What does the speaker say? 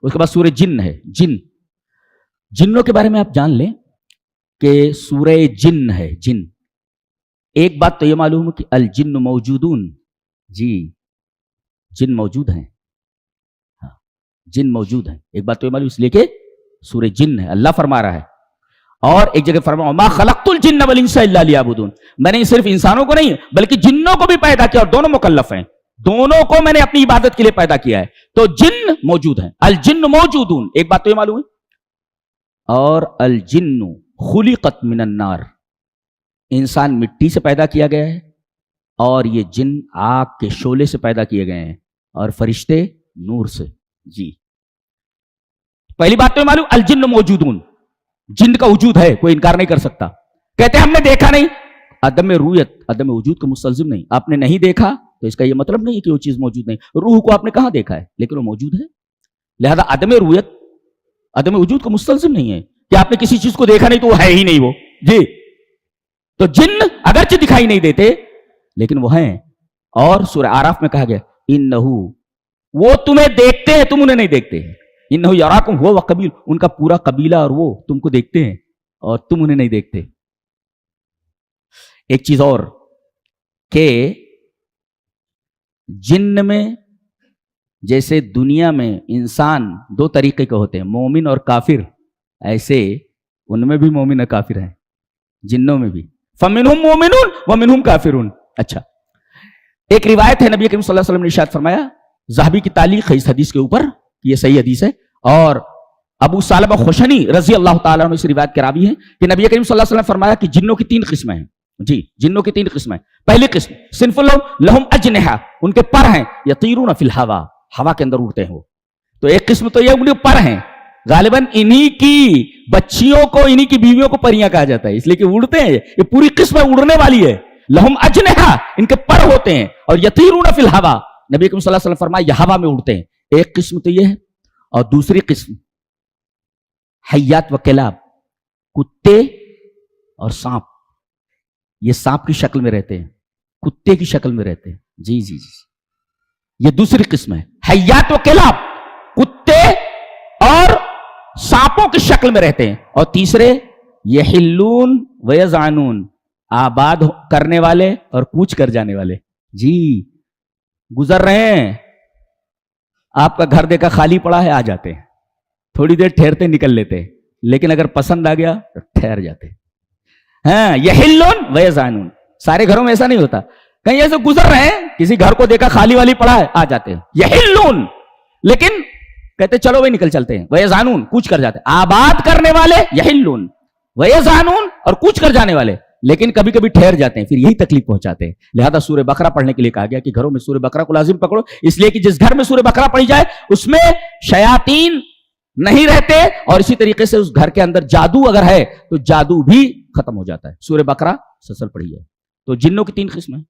اس کے بعد سورہ جن ہے. جنوں کے بارے میں آپ جان لیں کہ سورہ جن ہے. جن ایک بات تو یہ معلوم ہے کہ الجن موجودون، جی جن موجود ہیں. ہاں جن موجود ہیں، ایک بات تو یہ معلوم، اس لیے کہ سورہ جن ہے. اللہ فرما رہا ہے. اور ایک جگہ فرمایا ما خلقت الجن والانس الا لیعبدون، میں نے صرف انسانوں کو نہیں بلکہ جنوں کو بھی پیدا کیا، اور دونوں مکلف ہیں، دونوں کو میں نے اپنی عبادت کے لیے پیدا کیا ہے. تو جن موجود ہیں. الجن موجودون، ایک بات تو یہ معلوم ہے. اور الجن خلقت من النار، انسان مٹی سے پیدا کیا گیا ہے، اور یہ جن آگ کے شعلے سے پیدا کیے گئے ہیں، اور فرشتے نور سے. جی پہلی بات تو یہ معلوم الجن موجودون، جن کا وجود ہے، کوئی انکار نہیں کر سکتا. کہتے ہیں ہم نے دیکھا نہیں، عدم رویت، عدم وجود کا مستلزم نہیں. آپ نے نہیں دیکھا تو اس کا یہ مطلب نہیں کہ وہ چیز موجود نہیں. روح کو آپ نے کہاں دیکھا ہے لیکن وہ موجود ہے. لہذا عدم رویت عدم وجود کا مستلزم نہیں ہے کہ آپ نے کسی چیز کو دیکھا نہیں تو وہ ہے ہی نہیں وہ. جی تو جن اگرچہ دکھائی نہیں دیتے لیکن وہ ہیں. اور سورہ اعراف میں کہا گیا انہو، وہ تمہیں دیکھتے ہیں، تم انہیں نہیں دیکھتے. انہو یراکم ہو وقبیل، ان کا پورا قبیلہ اور وہ تم کو دیکھتے ہیں اور تم انہیں نہیں دیکھتے. ایک چیز اور کہ جن میں جیسے دنیا میں انسان دو طریقے کے ہوتے ہیں، مومن اور کافر، ایسے ان میں بھی مومن اور کافر ہیں، جنوں میں بھی. فَمِنْهُمْ مُؤْمِنُونَ وَمِنْهُمْ كَافِرُونَ. اچھا ایک روایت ہے نبی کریم صلی اللہ علیہ وسلم نے ارشاد فرمایا، ذہبی کی تعلیق ہے اس حدیث کے اوپر، یہ صحیح حدیث ہے، اور ابو ثعلبہ خشنی رضی اللہ تعالیٰ عنہ اس روایت کے راوی ہیں کہ نبی کریم صلی اللہ علیہ وسلم نے فرمایا کہ جنوں کی 3 قسمیں ہیں. جی جنوں کی 3 قسمیں. پہلی قسم صنف لہم اجنحہ، ان کے پر ہیں، یطیرون فی الہوا، ہوا کے اندر اڑتے ہیں وہ. تو ایک قسم تو یہ ان کے پر ہیں، غالباً انہی کی بچیوں کو، انہی کی بیویوں کو پریاں کہا جاتا ہے، اس لیے کہ اڑتے ہیں. یہ پوری قسم اڑنے والی ہے. لہم اجنحہ، ان کے پر ہوتے ہیں، اور یطیرون فی الہوا، نبی کریم صلی اللہ علیہ وسلم فرمایا یہ ہوا میں اڑتے ہیں. ایک قسم تو یہ ہے. اور دوسری قسم حیات و کلاب، کتے اور سانپ. یہ سانپ کی شکل میں رہتے ہیں، کتے کی شکل میں رہتے ہیں. جی جی جی یہ دوسری قسم ہے. حیات و کلاب، کتے اور سانپوں کی شکل میں رہتے ہیں. اور تیسرے یحلون و یزعنون، آباد کرنے والے اور کوچ کر جانے والے. جی گزر رہے ہیں، آپ کا گھر دیکھا خالی پڑا ہے، آ جاتے ہیں، تھوڑی دیر ٹھہرتے نکل لیتے ہیں، لیکن اگر پسند آ گیا تو ٹھہر جاتے ہیں. ہاں یحلون و یزعنون. سارے گھروں میں ایسا نہیں ہوتا، کہیں ایسے گزر رہے ہیں، کسی گھر کو دیکھا خالی والی پڑا ہے، آ جاتے ہیں یحلون، لیکن کہتے چلو بھائی نکل چلتے ہیں. و یزعنون، کوچ کر جاتے ہیں. آباد کرنے والے یحلون، و یزعنون، اور کوچ کر جانے والے، لیکن کبھی کبھی ٹھہر جاتے ہیں، پھر یہی تکلیف پہنچاتے ہیں. لہذا سورہ بقرہ پڑھنے کے لیے کہا گیا کہ گھروں میں سورہ بقرہ کو لازم پکڑو، اس لیے کہ جس گھر میں سورہ بقرہ پڑھی جائے اس میں شیاطین نہیں رہتے، اور اسی طریقے سے اس گھر کے اندر جادو اگر ہے تو جادو بھی ختم ہو جاتا ہے. سورہ بقرہ سلسل پڑھی جائے. تو جنوں کی 3 قسمیں.